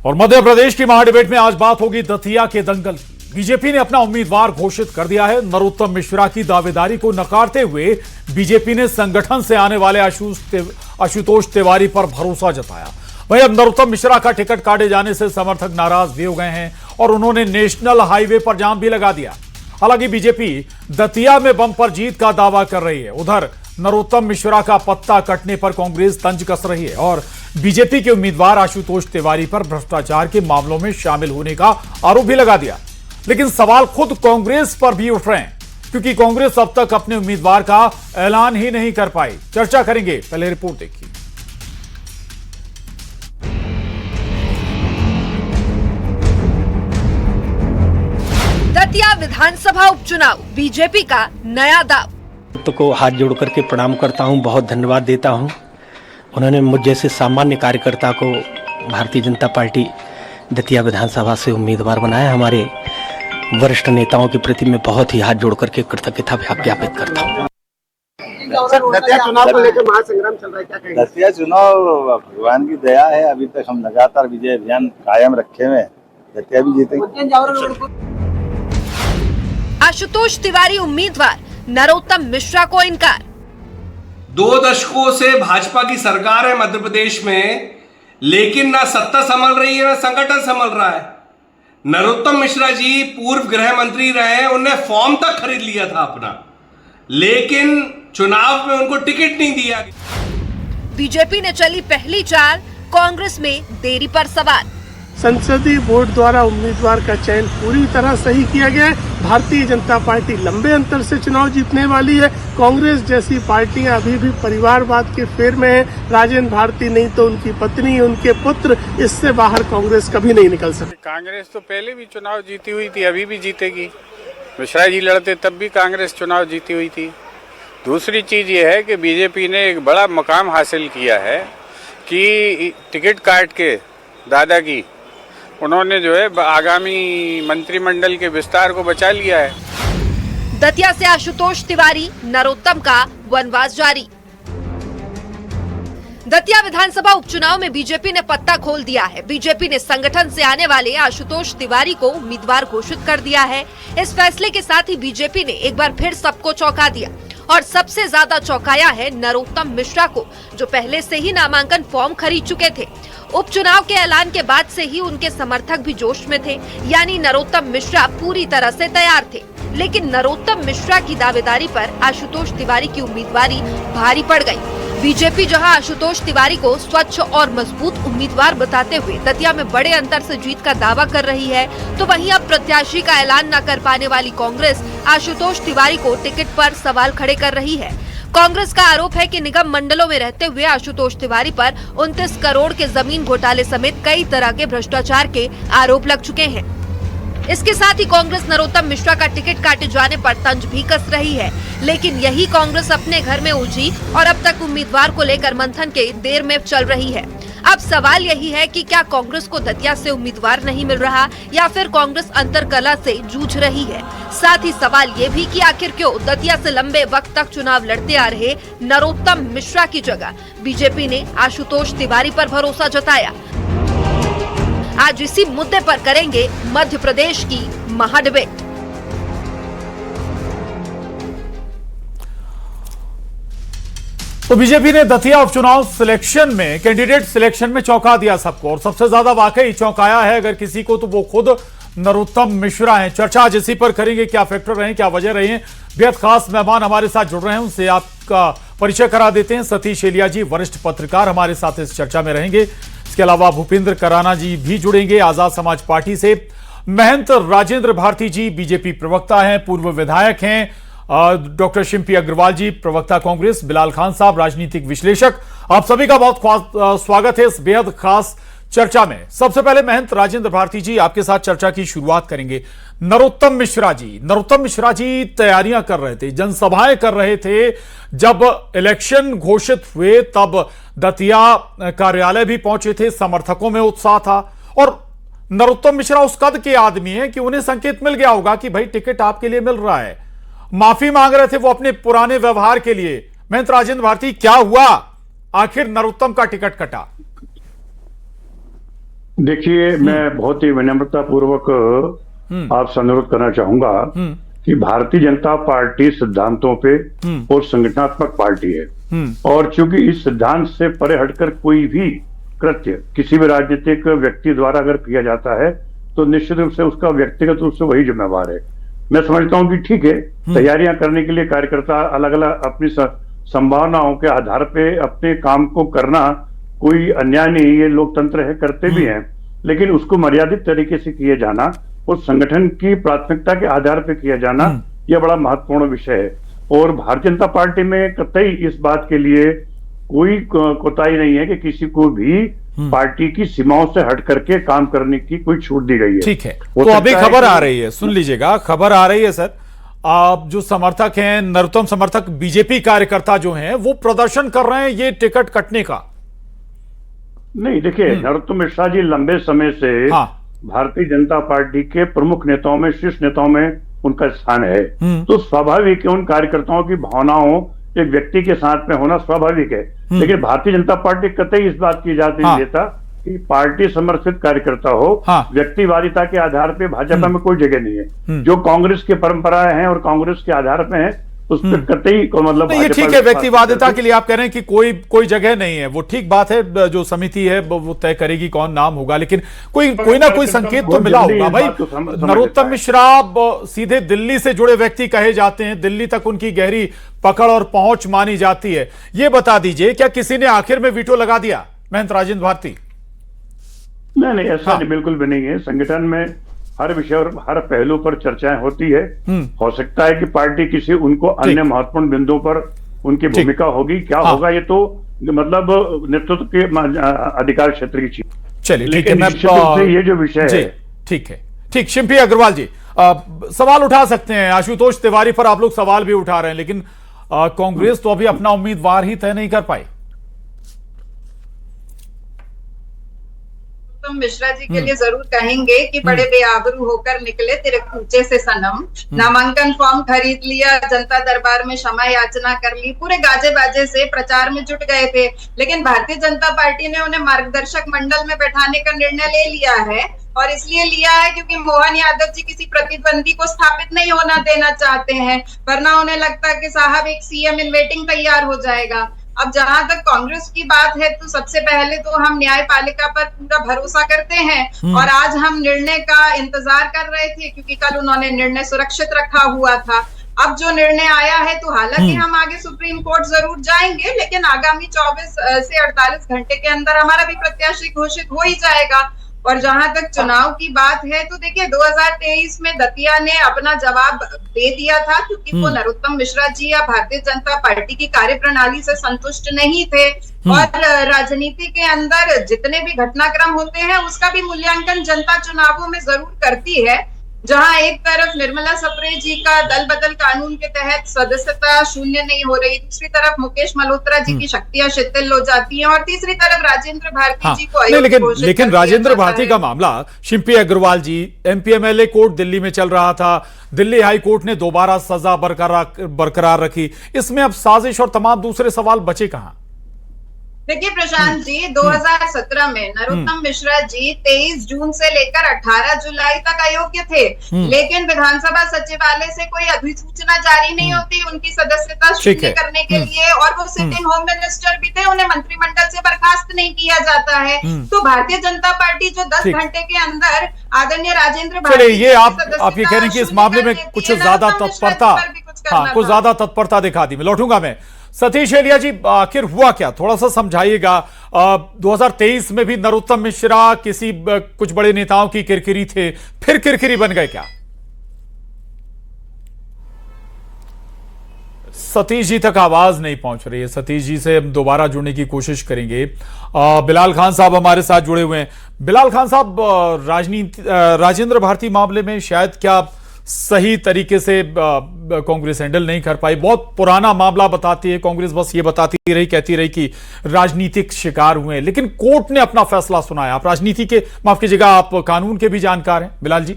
और मध्य प्रदेश की महाडिबेट में आज बात होगी दतिया के दंगल की। बीजेपी ने अपना उम्मीदवार घोषित कर दिया है। नरोत्तम मिश्रा की दावेदारी को नकारते हुए बीजेपी ने संगठन से आने वाले आशुतोष तिवारी पर भरोसा जताया। वहीं अब नरोत्तम मिश्रा का टिकट काटे जाने से समर्थक नाराज भी हो गए हैं और उन्होंने नेशनल हाईवे पर जाम भी लगा दिया। हालांकि बीजेपी दतिया में बंपर जीत का दावा कर रही है। उधर नरोत्तम मिश्रा का पत्ता कटने पर कांग्रेस तंज कस रही है और बीजेपी के उम्मीदवार आशुतोष तिवारी पर भ्रष्टाचार के मामलों में शामिल होने का आरोप भी लगा दिया। लेकिन सवाल खुद कांग्रेस पर भी उठ रहे हैं क्योंकि कांग्रेस अब तक अपने उम्मीदवार का ऐलान ही नहीं कर पाई। चर्चा करेंगे, पहले रिपोर्ट देखिए। दतिया विधानसभा उपचुनाव, बीजेपी का नया दाव। को हाथ जोड़ करके प्रणाम करता हूं, बहुत धन्यवाद देता हूं। उन्होंने मुझ जैसे सामान्य कार्यकर्ता को भारतीय जनता पार्टी दतिया विधानसभा से उम्मीदवार बनाया। हमारे वरिष्ठ नेताओं के प्रति मैं बहुत ही हाथ जोड़ करके कृतज्ञता ज्ञापित करता हूं। दतिया चुनाव को लेकर महासंग्राम चल रहा है, क्या कहेंगे? दतिया चुनाव भगवान की दया है, अभी तक हम लगातार विजय अभियान कायम रखे हुए। दतिया भी जीतेंगे। आशुतोष तिवारी उम्मीदवार, नरोत्तम मिश्रा को इनकार। 2 दशकों से भाजपा की सरकार है मध्य प्रदेश में, लेकिन ना सत्ता संभल रही है ना संगठन संभल रहा है। नरोत्तम मिश्रा जी पूर्व गृह मंत्री रहे हैं, उन्हें फॉर्म तक खरीद लिया था अपना, लेकिन चुनाव में उनको टिकट नहीं दिया। बीजेपी ने चली पहली चाल, कांग्रेस में देरी पर सवाल। संसदीय बोर्ड द्वारा उम्मीदवार का चयन पूरी तरह सही किया गया है। भारतीय जनता पार्टी लंबे अंतर से चुनाव जीतने वाली है। कांग्रेस जैसी पार्टियां अभी भी परिवारवाद के फेर में है। राजेंद्र भारती नहीं तो उनकी पत्नी, उनके पुत्र, इससे बाहर कांग्रेस कभी नहीं निकल सकती। कांग्रेस तो पहले भी चुनाव जीती हुई थी, अभी भी जीतेगी। मिश्रा जी लड़ते तब भी कांग्रेस चुनाव जीती हुई थी। दूसरी चीज ये है कि बीजेपी ने एक बड़ा मकाम हासिल किया है कि टिकट काट के दादा की उन्होंने जो है आगामी मंत्रिमंडल के विस्तार को बचा लिया है। दतिया से आशुतोष तिवारी, नरोत्तम का वनवास जारी। दतिया विधानसभा उपचुनाव में बीजेपी ने पत्ता खोल दिया है। बीजेपी ने संगठन से आने वाले आशुतोष तिवारी को उम्मीदवार घोषित कर दिया है। इस फैसले के साथ ही बीजेपी ने एक बार फिर सबको चौंका दिया और सबसे ज्यादा चौंकाया है नरोत्तम मिश्रा को, जो पहले से ही नामांकन फॉर्म खरीद चुके थे। उपचुनाव के ऐलान के बाद से ही उनके समर्थक भी जोश में थे, यानी नरोत्तम मिश्रा पूरी तरह से तैयार थे। लेकिन नरोत्तम मिश्रा की दावेदारी पर आशुतोष तिवारी की उम्मीदवारी भारी पड़ गई। बीजेपी जहां आशुतोष तिवारी को स्वच्छ और मजबूत उम्मीदवार बताते हुए दतिया में बड़े अंतर से जीत का दावा कर रही है, तो वहीं अब प्रत्याशी का ऐलान न कर पाने वाली कांग्रेस आशुतोष तिवारी को टिकट पर सवाल खड़े कर रही है। कांग्रेस का आरोप है कि निगम मंडलों में रहते हुए आशुतोष तिवारी पर 29 करोड़ के जमीन घोटाले समेत कई तरह के भ्रष्टाचार के आरोप लग चुके हैं। इसके साथ ही कांग्रेस नरोत्तम मिश्रा का टिकट काटे जाने पर तंज भी कस रही है। लेकिन यही कांग्रेस अपने घर में उलझी और अब तक उम्मीदवार को लेकर मंथन के देर में चल रही है। अब सवाल यही है कि क्या कांग्रेस को दतिया से उम्मीदवार नहीं मिल रहा या फिर कांग्रेस अंतरकलह से जूझ रही है। साथ ही सवाल ये भी कि आखिर क्यों दतिया से लंबे वक्त तक चुनाव लड़ते आ रहे नरोत्तम मिश्रा की जगह बीजेपी ने आशुतोष तिवारी पर भरोसा जताया। आज इसी मुद्दे पर करेंगे मध्य प्रदेश की महाडिबेट। तो बीजेपी ने दतिया उपचुनाव सिलेक्शन में, कैंडिडेट सिलेक्शन में चौंका दिया सबको और सबसे ज्यादा वाकई चौंकाया है अगर किसी को तो वो खुद नरोत्तम मिश्रा हैं। चर्चा आज इसी पर करेंगे, क्या फैक्टर रहे, क्या वजह रही है। बेहद खास मेहमान हमारे साथ जुड़ रहे हैं, उनसे आपका परिचय करा देते हैं। सतीश एलिया जी, वरिष्ठ पत्रकार, हमारे साथ इस चर्चा में रहेंगे। इसके अलावा भूपेंद्र कराना जी भी जुड़ेंगे आजाद समाज पार्टी से। महंत राजेंद्र भारती जी बीजेपी प्रवक्ता हैं, पूर्व विधायक हैं। डॉक्टर शिम्पी अग्रवाल जी, प्रवक्ता कांग्रेस। बिलाल खान साहब, राजनीतिक विश्लेषक। आप सभी का बहुत स्वागत है इस बेहद खास चर्चा में। सबसे पहले महंत राजेंद्र भारती जी, आपके साथ चर्चा की शुरुआत करेंगे। नरोत्तम मिश्रा जी तैयारियां कर रहे थे, जनसभाएं कर रहे थे। जब इलेक्शन घोषित हुए तब दतिया कार्यालय भी पहुंचे थे, समर्थकों में उत्साह था। और नरोत्तम मिश्रा उस कद के आदमी हैं कि उन्हें संकेत मिल गया होगा कि भाई टिकट आपके लिए मिल रहा है। माफी मांग रहे थे वो अपने पुराने व्यवहार के लिए। महंत राजेंद्र भारती, क्या हुआ, आखिर नरोत्तम का टिकट कटा? देखिए, मैं बहुत ही विनम्रता पूर्वक आपसे अनुरोध करना चाहूंगा कि भारतीय जनता पार्टी सिद्धांतों पे और संगठनात्मक पार्टी है, और चूंकि इस सिद्धांत से परे हटकर कोई भी कृत्य किसी भी राजनीतिक व्यक्ति द्वारा अगर किया जाता है तो निश्चित रूप से उसका व्यक्तिगत रूप से वही जिम्मेवार है। मैं समझता हूं कि ठीक है, तैयारियां करने के लिए कार्यकर्ता अलग अलग अपनी संभावनाओं के आधार पे अपने काम को करना कोई अन्याय नहीं, ये लोकतंत्र है, करते भी हैं, लेकिन उसको मर्यादित तरीके से किए जाना और संगठन की प्राथमिकता के आधार पर किया जाना यह बड़ा महत्वपूर्ण विषय है। और भारतीय जनता पार्टी में कतई इस बात के लिए कोई कोताही नहीं है कि किसी को भी पार्टी की सीमाओं से हट करके काम करने की कोई छूट दी गई है। ठीक है, तो अभी खबर आ रही है, सुन लीजिएगा, खबर आ रही है सर, आप जो समर्थक हैं, नरोत्तम समर्थक बीजेपी कार्यकर्ता जो हैं, वो प्रदर्शन कर रहे हैं ये टिकट कटने का। नहीं, देखिए, नरोत्तम मिश्रा जी लंबे समय से भारतीय जनता पार्टी के प्रमुख नेताओं में, शीर्ष नेताओं में उनका स्थान है, तो स्वाभाविक है उन कार्यकर्ताओं की भावनाओं एक व्यक्ति के साथ में होना स्वाभाविक है। लेकिन भारतीय जनता पार्टी कतई इस बात की इजाजत नहीं देता कि पार्टी समर्थित कार्यकर्ता हो। व्यक्तिवादिता के आधार पे भाजपा में कोई जगह नहीं है। जो कांग्रेस की परंपराएं हैं और कांग्रेस के आधार पे है, उस पर कतई को मतलब ये ठीक है, व्यक्तिवादिता के लिए आप कह रहे हैं कि कोई जगह नहीं है, वो ठीक बात है, जो समिति है वो तय करेगी कौन नाम होगा, लेकिन कोई ना कोई संकेत तो मिला होगा भाई। नरोत्तम मिश्रा सीधे दिल्ली से जुड़े व्यक्ति कहे जाते हैं, दिल्ली तक उनकी गहरी पकड़ और पहुंच मानी जाती है। ये बता दीजिए, क्या किसी ने आखिर में वीटो लगा दिया महंत राजेंद्र भारती? नहीं, ऐसा बिल्कुल भी नहीं है। संगठन में हर विषय और हर पहलू पर चर्चाएं होती है। हो सकता है कि पार्टी किसी उनको अन्य महत्वपूर्ण बिंदुओं पर उनकी भूमिका होगी, क्या होगा ये तो मतलब नेतृत्व के अधिकार क्षेत्र की चीज। चलिए ठीक है, मैं ये जो विषय है, ठीक है, ठीक। शिंपी अग्रवाल जी सवाल उठा सकते हैं, आशुतोष तिवारी पर आप लोग सवाल भी उठा रहे हैं, लेकिन कांग्रेस तो अभी अपना उम्मीदवार ही तय नहीं कर पाई। मिश्रा जी के लिए जरूर कहेंगे कि बड़े बेआबरू होकर निकले तेरे कूचे से सनम। नामांकन फॉर्म खरीद लिया, जनता दरबार में क्षमा याचना कर ली, पूरे गाजे बाजे से प्रचार में जुट गए थे, लेकिन भारतीय जनता पार्टी ने उन्हें मार्गदर्शक मंडल में बैठाने का निर्णय ले लिया है। और इसलिए लिया है क्योंकि मोहन यादव जी किसी प्रतिद्वंदी को स्थापित नहीं होना देना चाहते हैं, वरना उन्हें लगता है कि साहब एक सीएम इन वेटिंग तैयार हो जाएगा। अब जहां तक कांग्रेस की बात है, तो सबसे पहले तो हम न्यायपालिका पर पूरा भरोसा करते हैं, और आज हम निर्णय का इंतजार कर रहे थे क्योंकि कल उन्होंने निर्णय सुरक्षित रखा हुआ था। अब जो निर्णय आया है, तो हालांकि हम आगे सुप्रीम कोर्ट जरूर जाएंगे, लेकिन आगामी 24 से 48 घंटे के अंदर हमारा भी प्रत्याशी घोषित हो ही जाएगा। और जहां तक चुनाव की बात है, तो देखिए 2023 में दतिया ने अपना जवाब दे दिया था, क्योंकि वो नरोत्तम मिश्रा जी या भारतीय जनता पार्टी की कार्यप्रणाली से संतुष्ट नहीं थे। और राजनीति के अंदर जितने भी घटनाक्रम होते हैं, उसका भी मूल्यांकन जनता चुनावों में जरूर करती है। जहां एक तरफ निर्मला सप्रे जी का दल बदल कानून के तहत सदस्यता शून्य नहीं हो रही, दूसरी तरफ मुकेश मल्होत्रा जी की शक्तियां शिथिल हो जाती हैं, और तीसरी तरफ राजेंद्र भारती जी को लेकिन राजेंद्र भारती का मामला, शिंपी अग्रवाल जी, एमपीएमएलए कोर्ट दिल्ली में चल रहा था, दिल्ली हाई कोर्ट ने दोबारा सजा बरकरार रखी, इसमें अब साजिश और तमाम दूसरे सवाल बचे कहां? देखिए प्रशांत जी, 2017 में नरोत्तम मिश्रा जी 23 जून से लेकर 18 जुलाई तक अयोग्य थे, लेकिन विधानसभा सचिवालय से कोई अधिसूचना जारी नहीं होती उनकी सदस्यता शून्य करने के लिए, और वो सिटिंग होम मिनिस्टर भी थे, उन्हें मंत्रिमंडल से बर्खास्त नहीं किया जाता है। तो भारतीय जनता पार्टी जो 10 घंटे के अंदर आदरणीय राजेंद्र भारती, ये आप ये कह रहे हैं कि इस मामले में कुछ ज्यादा तत्परता, कुछ ज्यादा तत्परता दिखा दी। मैं लौटूंगा मैं सतीश एलिया जी, आखिर हुआ क्या, थोड़ा सा समझाइएगा। 2023 में भी नरोत्तम मिश्रा कुछ बड़े नेताओं की किरकिरी थे, फिर किरकिरी बन गए क्या? सतीश जी तक आवाज नहीं पहुंच रही है, सतीश जी से हम दोबारा जुड़ने की कोशिश करेंगे। बिलाल खान साहब हमारे साथ जुड़े हुए हैं। बिलाल खान साहब, राजेंद्र भारती मामले में शायद क्या सही तरीके से कांग्रेस हैंडल नहीं कर पाई, बहुत पुराना मामला बताती है कांग्रेस, बस ये बताती रही, कहती रही कि राजनीतिक शिकार हुए, लेकिन कोर्ट ने अपना फैसला सुनाया। आप राजनीति के, माफ कीजिएगा, आप कानून के भी जानकार हैं बिलाल जी।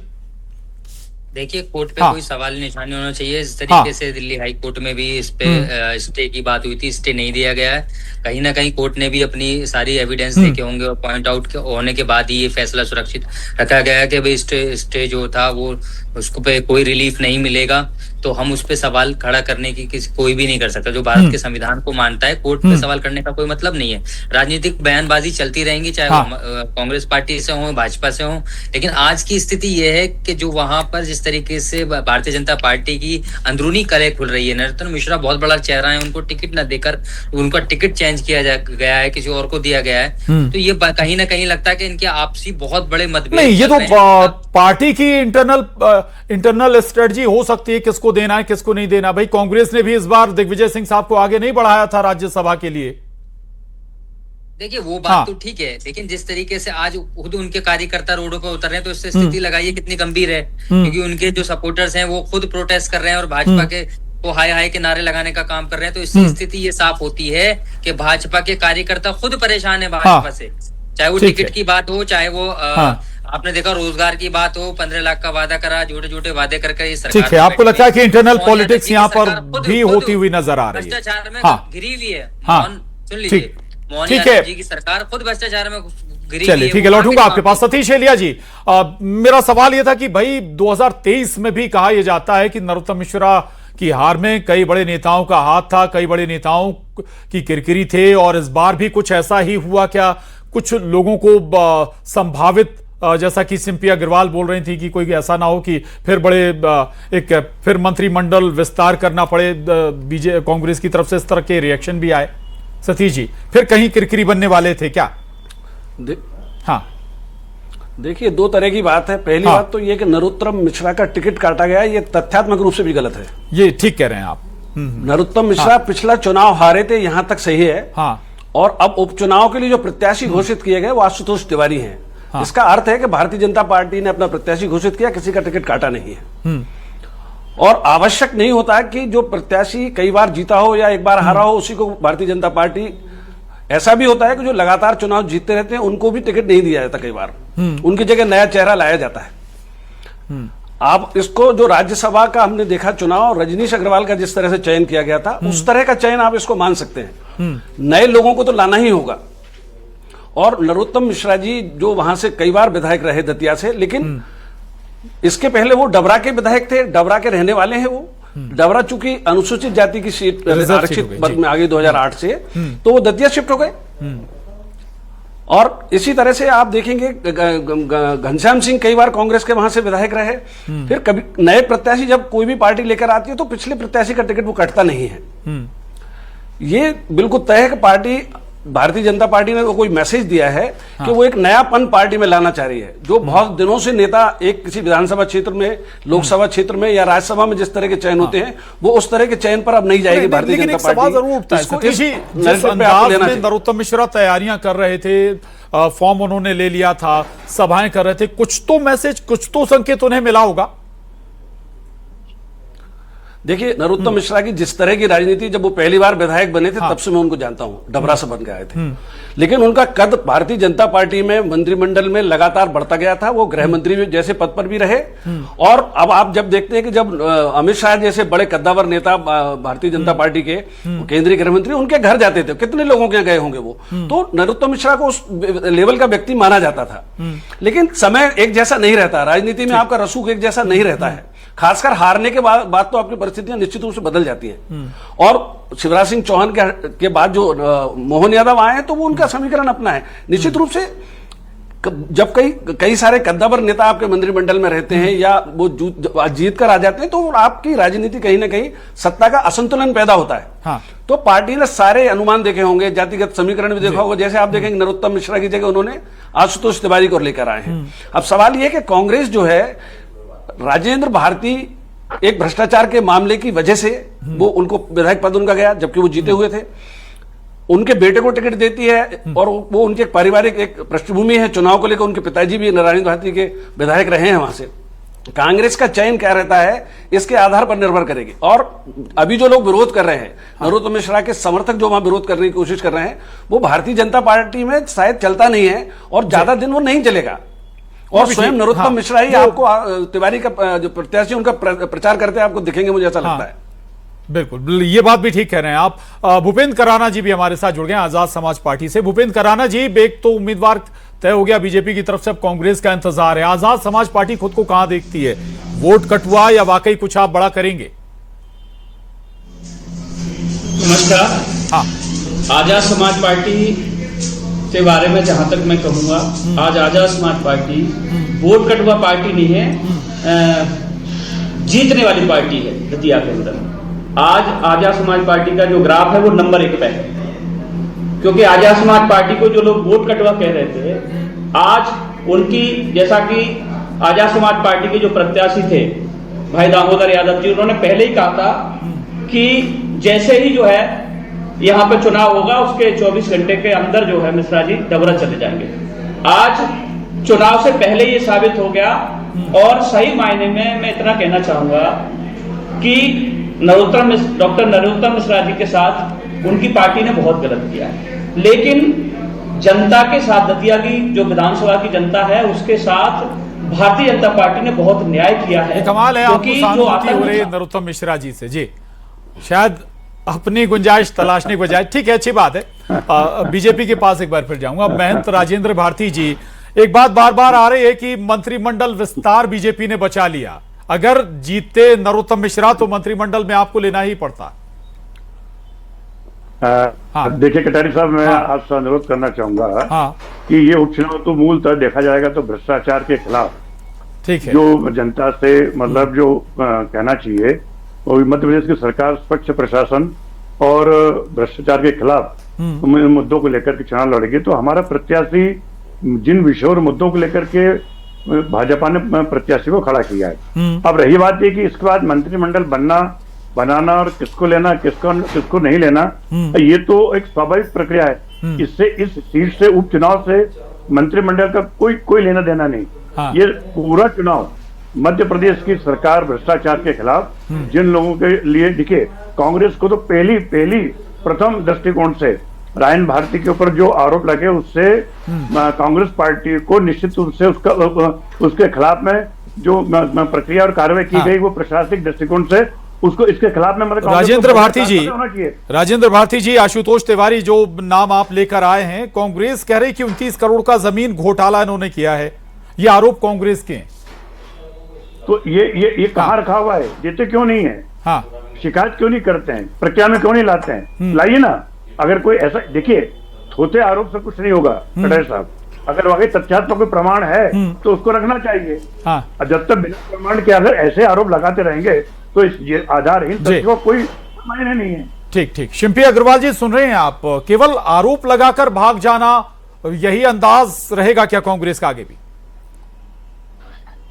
देखिए, कोर्ट पे कोई सवाल निशानी होना चाहिए। इस तरीके से दिल्ली हाई कोर्ट में भी इस पे स्टे की बात हुई थी, स्टे नहीं दिया गया है। कहीं ना कहीं कोर्ट ने भी अपनी सारी एविडेंस देखे होंगे और पॉइंट आउट होने के बाद ही ये फैसला सुरक्षित रखा गया है कि भाई स्टे जो था वो उसको पे कोई रिलीफ नहीं मिलेगा, तो हम उस पे सवाल खड़ा करने की कोई भी नहीं कर सकता। जो भारत के संविधान को मानता है, कोर्ट पे सवाल करने का कोई मतलब नहीं है। राजनीतिक बयानबाजी चलती रहेंगी, चाहे वो कांग्रेस पार्टी से हो, भाजपा से हो, लेकिन आज की स्थिति ये है कि जो वहां पर जिस तरीके से भारतीय जनता पार्टी की अंदरूनी कलह खुल रही है, नरोत्तम मिश्रा बहुत बड़ा चेहरा है, उनको टिकट न देकर उनका टिकट चेंज किया गया है, किसी और को दिया गया है, तो ये कहीं ना कहीं लगता है कि इनके आपसी बहुत बड़े मतभेद नहीं, ये तो पार्टी की इंटरनल स्ट्रेटजी हो सकती है, किसको देना है किसको नहीं देना। भाई कांग्रेस ने भी इस बार दिग्विजय सिंह साहब को आगे नहीं बढ़ाया था राज्यसभा के लिए। देखिए, वो बात तो ठीक है, लेकिन जिस तरीके से आज खुद उनके कार्यकर्ता रोडों पर उतर रहे हैं, तो इससे स्थिति लगाइए कितनी गंभीर है। क्योंकि उनके जो सपोर्टर्स हैं वो खुद प्रोटेस्ट कर रहे हैं और भाजपा के वो हाय हाय के नारे लगाने का काम कर रहे हैं। तो इससे स्थिति ये साफ होती है कि भाजपा के कार्यकर्ता खुद परेशान है भाजपा से, चाहे वो टिकट की बात हो, चाहे वो आपने देखा रोजगार की बात हो, 15 लाख का वादा करा, झूठे झूठे वादे करके ये सरकार। ठीक है, आपको लगता है कि इंटरनल पॉलिटिक्स यहाँ पर भी होती हुई नजर आ रही है, भ्रष्टाचार में घिरी हुई है। सुन लीजिए, ठीक है, जी की सरकार खुद भ्रष्टाचार में घिरी। चलिए ठीक है, लौटूंगा आपके पास। सतीश एलिया जी, मेरा सवाल यह था कि भाई 2023 में भी कहा यह जाता है कि नरोत्तम मिश्रा की हार में कई बड़े नेताओं का हाथ था, कई बड़े नेताओं की किरकिरी थे, और इस बार भी कुछ ऐसा ही हुआ क्या? कुछ लोगों को संभावित, जैसा कि सिम्पी अग्रवाल बोल रही थी कि कोई ऐसा ना हो कि फिर फिर मंत्रिमंडल विस्तार करना पड़े कांग्रेस की तरफ से, इस तरह के रिएक्शन भी आए। सतीश जी, फिर कहीं किरकिरी बनने वाले थे क्या? हाँ, देखिए, दो तरह की बात है। पहली बात तो ये कि नरोत्तम मिश्रा का टिकट काटा गया, ये तथ्यात्मक रूप से भी गलत है। ये ठीक कह रहे हैं आप। नरोत्तम मिश्रा पिछला चुनाव हारे थे, यहां तक सही है। और अब उपचुनाव के लिए जो प्रत्याशी घोषित किए गए वो आशुतोष तिवारी हैं। इसका अर्थ है कि भारतीय जनता पार्टी ने अपना प्रत्याशी घोषित किया, किसी का टिकट काटा नहीं है। और आवश्यक नहीं होता है कि जो प्रत्याशी कई बार जीता हो या एक बार हारा हो उसी को भारतीय जनता पार्टी, ऐसा भी होता है कि जो लगातार चुनाव जीतते रहते हैं उनको भी टिकट नहीं दिया जाता, कई बार उनकी जगह नया चेहरा लाया जाता है। आप इसको, जो राज्यसभा का हमने देखा चुनाव, रजनीश अग्रवाल का जिस तरह से चयन किया गया था, उस तरह का चयन आप इसको मान सकते हैं। नए लोगों को तो लाना ही होगा। और नरोत्तम मिश्रा जी जो वहां से कई बार विधायक रहे दतिया से, लेकिन इसके पहले वो डबरा के विधायक थे, डबरा के रहने वाले हैं वो। डबरा चूंकि अनुसूचित जाति की सीट आरक्षित वर्ग में आ गई 2008 से, तो वो दतिया शिफ्ट हो गए। और इसी तरह से आप देखेंगे घनश्याम सिंह कई बार कांग्रेस के वहां से विधायक रहे। फिर कभी नए प्रत्याशी जब कोई भी पार्टी लेकर आती है तो पिछले प्रत्याशी का टिकट वो कटता नहीं है। ये बिल्कुल तय है कि पार्टी, भारतीय जनता पार्टी ने कोई मैसेज दिया है कि वो एक नयापन पार्टी में लाना चाह रही है। जो बहुत दिनों से नेता एक किसी विधानसभा क्षेत्र में, लोकसभा क्षेत्र में या राज्यसभा में जिस तरह के चयन होते हैं, वो उस तरह के चयन पर अब नहीं जाएगी भारतीय जनता पार्टी। जरूर उठता है जिस अंदाज में नरोत्तम मिश्रा तैयारियां कर रहे थे, फॉर्म उन्होंने ले लिया था, सभाएं कर रहे थे, कुछ तो मैसेज, कुछ तो संकेत उन्हें मिला होगा। देखिए, नरोत्तम मिश्रा की जिस तरह की राजनीति, जब वो पहली बार विधायक बने थे तब से मैं उनको जानता हूं, डबरा से बन के आए थे। लेकिन उनका कद भारतीय जनता पार्टी में मंत्रिमंडल में लगातार बढ़ता गया था। वो गृह मंत्री जैसे पद पर भी रहे। और अब आप जब देखते हैं कि जब अमित शाह जैसे बड़े कद्दावर नेता भारतीय जनता पार्टी के केंद्रीय गृह मंत्री उनके घर जाते थे, कितने लोगों के यहाँ गए होंगे वो, तो नरोत्तम मिश्रा को उस लेवल का व्यक्ति माना जाता था। लेकिन समय एक जैसा नहीं रहता, राजनीति में आपका रसूख एक जैसा नहीं रहता है। खासकर हारने के बाद तो आपकी परिस्थितियां निश्चित रूप से बदल जाती हैं। और शिवराज सिंह चौहान के बाद जो मोहन यादव आए हैं तो वो उनका समीकरण अपना है। निश्चित रूप से जब कई सारे कद्दावर नेता आपके मंत्रिमंडल में रहते हैं या वो जीत कर आ जाते हैं तो आपकी राजनीति कहीं ना कहीं सत्ता का असंतुलन पैदा होता है। तो पार्टी ने सारे अनुमान देखे होंगे, जातिगत समीकरण भी देखा होगा। जैसे आप देखेंगे नरोत्तम मिश्रा की जगह उन्होंने आशुतोष तिवारी को लेकर आए हैं। अब सवाल यह कि कांग्रेस जो है, राजेंद्र भारती एक भ्रष्टाचार के मामले की वजह से वो उनको विधायक पद उनका गया, जबकि वो जीते हुए थे। उनके बेटे को टिकट देती है और वो उनके पारिवारिक एक पृष्ठभूमि है चुनाव को लेकर। उनके पिताजी भी नारायण भारती के विधायक रहे हैं वहां से। कांग्रेस का चयन क्या रहता है इसके आधार पर निर्भर करेगी। और अभी जो लोग विरोध कर रहे हैं, नरोत्तम मिश्रा के समर्थक जो वहां विरोध करने की कोशिश कर रहे हैं, वो भारतीय जनता पार्टी में शायद चलता नहीं है और ज्यादा दिन वो नहीं चलेगा। और स्वयं नरोत्तम मिश्रा ही आपको तिवारी का जो प्रत्याशी उनका प्रचार करते हैं आपको दिखेंगे, मुझे ऐसा लगता है। बिल्कुल, ये बात भी ठीक कह रहे हैं आप। भूपेंद्र कराना जी भी हमारे साथ जुड़ गए आजाद समाज पार्टी से। भूपेंद्र कराना जी, एक तो उम्मीदवार तय हो गया बीजेपी की तरफ से, अब कांग्रेस का इंतजार है। आजाद समाज पार्टी खुद को कहां देखती है? वोट कटुआ या वाकई कुछ आप बड़ा करेंगे? नमस्कार। हाँ, आजाद समाज पार्टी के बारे में जहां तक मैं कहूंगा, आज आजाद समाज पार्टी वोट कटुआ पार्टी नहीं है, जीतने वाली पार्टी है दतिया के अंदर। आज आजाद समाज पार्टी का जो ग्राफ है वो नंबर 1 पे है, क्योंकि आजाद समाज पार्टी को जो लोग वोट कटवा कह रहे थे, आज उनकी, जैसा कि आजाद समाज पार्टी के जो प्रत्याशी थे भाई दामोदर यादव जी, उन्होंने पहले ही कहा था कि जैसे ही जो है यहाँ पे चुनाव होगा उसके 24 घंटे के अंदर जो है मिश्रा जी डबरा चले जाएंगे। आज चुनाव से पहले ये साबित हो गया, और सही मायने में मैं इतना कहना चाहूंगा कि डॉक्टर नरोत्तम मिश्रा जी के साथ उनकी पार्टी ने बहुत गलत किया है, लेकिन जनता के साथ, दतिया की जो विधानसभा की जनता है उसके साथ भारतीय जनता पार्टी ने बहुत न्याय किया है। कमाल है, आपको सहानुभूति हो रही है नरोत्तम मिश्रा जी से। जी, शायद अपनी गुंजाइश तलाशने के बजाय, ठीक है, अच्छी बात है। बीजेपी के पास एक बार फिर जाऊंगा। महंत राजेंद्र भारती जी, एक बात बार बार आ रही है कि मंत्रिमंडल विस्तार बीजेपी ने बचा लिया। अगर जीतते नरोत्तम मिश्रा तो मंत्रिमंडल में आपको लेना ही पड़ता। देखिए कटारी साहब, मैं आपसे अनुरोध करना चाहूंगा कि ये उपचुनाव तो मूलतः देखा जाएगा तो भ्रष्टाचार के खिलाफ, ठीक है, जो जनता से मतलब जो कहना चाहिए, और मध्य प्रदेश की सरकार स्वच्छ प्रशासन और भ्रष्टाचार के खिलाफ मुद्दों को लेकर के चुनाव लड़ेगी। तो हमारा प्रत्याशी जिन विषयों और मुद्दों को लेकर के भाजपा ने प्रत्याशी को खड़ा किया है। अब रही बात ये कि इसके बाद मंत्रिमंडल बनाना और किसको लेना किसको नहीं लेना, ये तो एक स्वाभाविक प्रक्रिया है। इससे, इस सीट से, उपचुनाव से मंत्रिमंडल का कोई लेना देना नहीं। ये पूरा चुनाव मध्य प्रदेश की सरकार भ्रष्टाचार के खिलाफ जिन लोगों के लिए दिखे, कांग्रेस को तो पहली प्रथम दृष्टिकोण से रायन भारती के ऊपर जो आरोप लगे उससे कांग्रेस पार्टी को निश्चित रूप से उसके खिलाफ में जो प्रक्रिया और कार्रवाई की गई वो प्रशासनिक दृष्टिकोण से उसको इसके खिलाफ में मतलब राजेंद्र भारती जी, आशुतोष तिवारी जो नाम आप लेकर आए हैं, कांग्रेस कह रही कि 29 करोड़ का जमीन घोटाला इन्होंने किया है, ये आरोप कांग्रेस के हैं। तो ये कहाँ रखा हुआ है? देते क्यों नहीं है? हाँ, शिकायत क्यों नहीं करते हैं? प्रक्रिया में क्यों नहीं लाते हैं? लाइए ना। अगर कोई ऐसा, देखिए, थोथे आरोप से कुछ नहीं होगा कटारी साहब। अगर वाकई तथ्यात्मक कोई प्रमाण है तो उसको रखना चाहिए। हाँ। जब तक बिना प्रमाण के अगर ऐसे आरोप लगाते रहेंगे तो ये आधारहीन तथ्यों का कोई मायने नहीं है। ठीक। शिंपी अग्रवाल जी, सुन रहे हैं आप? केवल आरोप लगाकर भाग जाना, यही अंदाज रहेगा क्या कांग्रेस का आगे भी?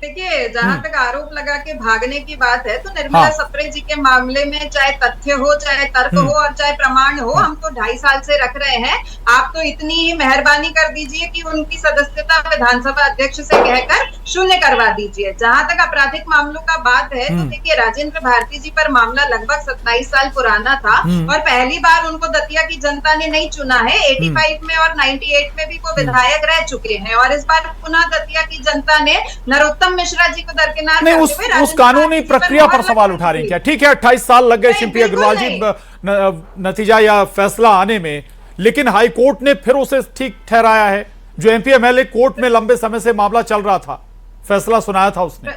देखिए, जहां तक आरोप लगा के भागने की बात है तो निर्मला सप्रे जी के मामले में चाहे तथ्य हो, चाहे तर्क हो और चाहे प्रमाण हो, हम तो 2.5 साल से रख रहे हैं। आप तो इतनी ही मेहरबानी कर दीजिए कि उनकी सदस्यता विधानसभा अध्यक्ष से कहकर शून्य करवा दीजिए। जहां तक आपराधिक मामलों का बात है तो देखिए, राजेंद्र भारती जी पर मामला लगभग 27 साल पुराना था और पहली बार उनको दतिया की जनता ने नहीं चुना है। 85 में और 98 में भी वो विधायक रह चुके हैं और इस बार पुनः दतिया की जनता ने नरोत्तम मिश्रा जी को दरकिनार नहीं, उस कानूनी प्रक्रिया पर सवाल उठा रही हैं क्या? ठीक है, 28 साल लग गए शिंपी अग्रवाल जी नतीजा या फैसला आने में, लेकिन हाई कोर्ट ने फिर उसे ठीक ठहराया है। जो एमपी एमएलए कोर्ट में लंबे समय से मामला चल रहा था, फैसला सुनाया था उसने।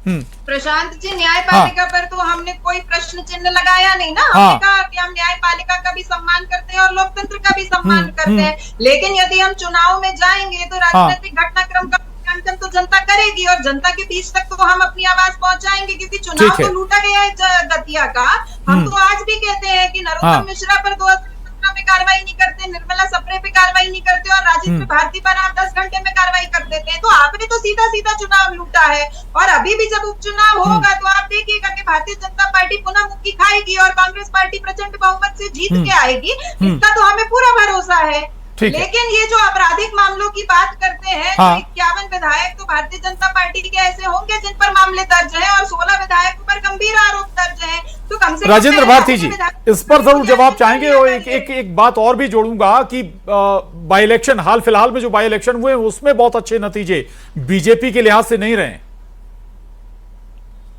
प्रशांत जी, न्यायपालिका पर तो हमने कोई प्रश्न चिन्ह लगाया नहीं ना। हमने कहा कि हम न्यायपालिका का भी सम्मान करते हैं और लोकतंत्र का भी सम्मान करते हैं, लेकिन यदि हम चुनाव में जाएंगे तो राजनीतिक घटनाक्रम का मूल्यांकन तो जनता करेगी और जनता के बीच तक तो हम अपनी आवाज पहुंचाएंगे, क्योंकि चुनाव तो लूटा गया है दतिया का। हम तो आज भी कहते हैं कि नरोत्तम मिश्रा पर 2017 में कार्रवाई नहीं करते, निर्मला सप्रे पे कार्रवाई नहीं करते और राजेंद्र भारती पर आप 10 घंटे में कार्रवाई कर देते हैं। तो आपने तो सीधा चुनाव लूटा है और अभी भी जब उपचुनाव होगा तो आप देखिएगा कि भारतीय जनता पार्टी पुनः मुक्की खाएगी और कांग्रेस पार्टी प्रचंड बहुमत से जीत के आएगी। इसका तो हमें पूरा भरोसा है। ठीक है। लेकिन ये जो आपराधिक मामलों की बात करते हैं, हाँ। 51 विधायक तो भारतीय जनता पार्टी के ऐसे होंगे जिन पर मामले दर्ज हैं और 16 विधायकों पर गंभीर आरोप दर्ज हैं, तो कम से कम राजेंद्र भारती जी, विधायक इस पर जरूर जवाब चाहेंगे। और एक बात और भी जोड़ूंगा कि बाई इलेक्शन, हाल फिलहाल में जो बाई इलेक्शन हुए उसमें बहुत अच्छे नतीजे बीजेपी के लिहाज से नहीं रहे।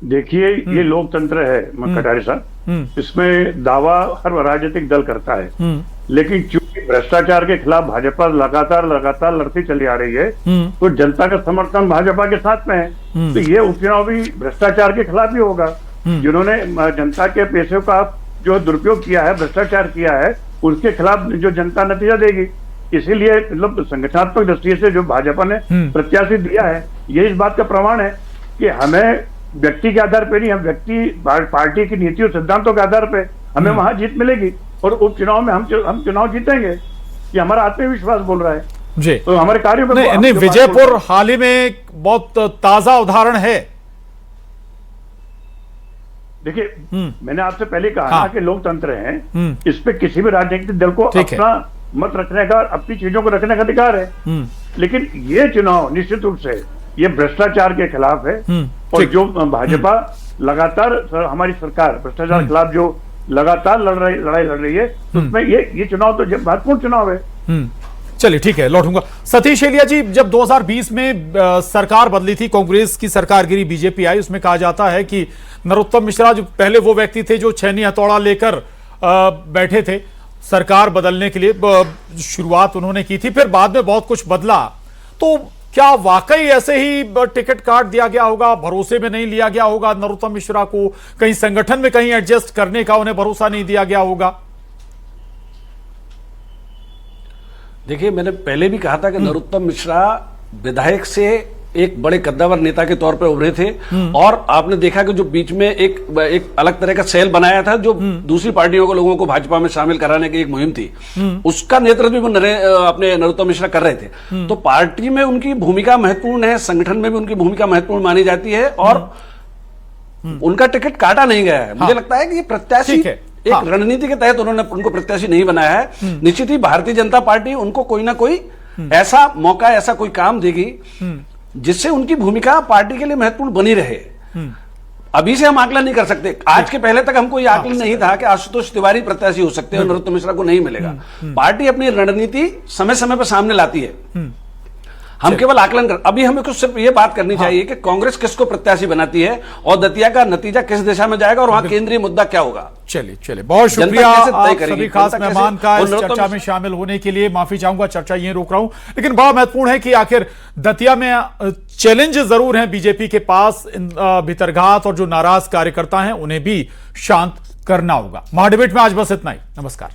देखिए, ये लोकतंत्र है कटारे साहब, इसमें दावा हर राजनीतिक दल करता है, लेकिन चूंकि भ्रष्टाचार के खिलाफ भाजपा लगातार लड़ती चली आ रही है, तो जनता का समर्थन भाजपा के साथ में है। तो ये उपचुनाव भी भ्रष्टाचार के खिलाफ ही होगा। जिन्होंने जनता के पैसों का जो दुरुपयोग किया है, भ्रष्टाचार किया है, उसके खिलाफ जो जनता नतीजा देगी। इसीलिए मतलब संगठनात्मक दृष्टि से जो भाजपा ने प्रत्याशी दिया है, ये इस बात का प्रमाण है कि हमें व्यक्ति के आधार पर नहीं, हम व्यक्ति पार्टी की नीति और सिद्धांतों के आधार पर हमें वहां जीत मिलेगी और उपचुनाव में हम चुनाव जीतेंगे। ये हमारा आत्मविश्वास बोल रहा है जी। तो हमारे कार्यों में नहीं, विजयपुर हाल ही में बहुत ताजा उदाहरण है। देखिए, मैंने आपसे पहले कहा कि लोकतंत्र है, इस पे किसी भी राजनीतिक दल को अपना मत रखने का, अपनी चीजों को रखने का अधिकार है। लेकिन ये चुनाव निश्चित रूप से ये भ्रष्टाचार के खिलाफ है और जो भाजपा लगातार हमारी सरकार भ्रष्टाचार के खिलाफ जो लगातार लड़ाई लड़ रही है, उसमें ये चुनाव तो महत्वपूर्ण चुनाव है। चलिए ठीक है, लौटूंगा। सतीश एलिया जी, जब 2020 में सरकार बदली थी, कांग्रेस की सरकार गिरी, बीजेपी आई, उसमें कहा जाता है कि नरोत्तम मिश्रा जो पहले वो व्यक्ति थे जो छेनी हथौड़ा लेकर बैठे थे सरकार बदलने के लिए, शुरुआत उन्होंने की थी, फिर बाद में बहुत कुछ बदला। तो क्या वाकई ऐसे ही टिकट काट दिया गया होगा, भरोसे में नहीं लिया गया होगा नरोत्तम मिश्रा को, कहीं संगठन में कहीं एडजस्ट करने का उन्हें भरोसा नहीं दिया गया होगा? देखिए, मैंने पहले भी कहा था कि नरोत्तम मिश्रा विधायक से एक बड़े कद्दावर नेता के तौर पे उभरे थे और आपने देखा कि जो बीच में एक अलग तरह का सेल बनाया था जो दूसरी पार्टियों के लोगों को भाजपा में शामिल कराने की एक मुहिम थी, उसका नेतृत्व भी अपने नरोत्तम मिश्रा कर रहे थे। तो पार्टी में उनकी भूमिका महत्वपूर्ण है, संगठन में भी उनकी भूमिका महत्वपूर्ण मानी जाती है और उनका टिकट काटा नहीं गया है। मुझे लगता है कि ये प्रत्याशी एक रणनीति के तहत उन्होंने उनको प्रत्याशी नहीं बनाया है। निश्चित ही भारतीय जनता पार्टी उनको कोई ना कोई ऐसा मौका, ऐसा कोई काम देगी जिससे उनकी भूमिका पार्टी के लिए महत्वपूर्ण बनी रहे। अभी से हम आकलन नहीं कर सकते। आज के पहले तक हमको यह आकलन नहीं था कि आशुतोष तिवारी प्रत्याशी हो सकते हैं और नरोत्तम मिश्रा को नहीं मिलेगा। पार्टी अपनी रणनीति समय समय पर सामने लाती है, हम केवल आकलन कर। अभी हमें कुछ सिर्फ ये बात करनी चाहिए कि कांग्रेस किसको प्रत्याशी बनाती है और दतिया का नतीजा किस दिशा में जाएगा और वहां केंद्रीय मुद्दा क्या होगा। चलिए, बहुत शुक्रिया आप सभी खास मेहमान का इस चर्चा में शामिल होने के लिए। माफी चाहूंगा, चर्चा यहीं रोक रहा हूं, लेकिन बड़ा महत्वपूर्ण है कि आखिर दतिया में चैलेंज जरूर है बीजेपी के पास, भीतरघात और जो नाराज कार्यकर्ता हैं उन्हें भी शांत करना होगा। महाडिबेट में आज बस इतना ही। नमस्कार।